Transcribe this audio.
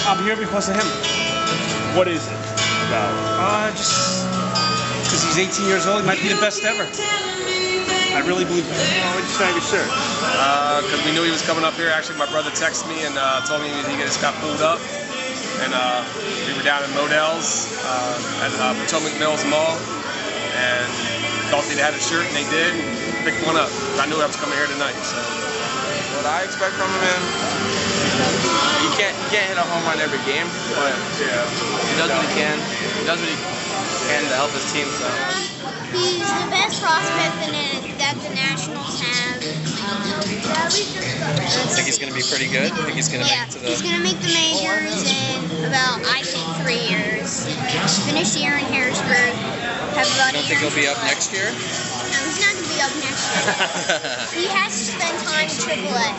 I'm here because of him. What is it about? Just because he's 18 years old, he might be the best ever. I really believe that. Why did you sign your shirt? Because we knew he was coming up here. Actually, my brother texted me and told me he just got pulled up. And we were down in Modell's at Potomac Mills Mall. And thought they had a shirt, and they did. And picked one up. I knew I was coming here tonight. So what I expect from him, man, you can't hit a home run every game, but he does what he can. He does what he can to help his team. So he's the best prospect that the Nationals have. I think he's going to be pretty good. I think he's going to make it to the... He's going to make the majors in about, I think, 3 years. Finish the year in Harrisburg. Have about You don't think he'll be up next year? No, he's not going to be up next year. He has to spend time in AAA.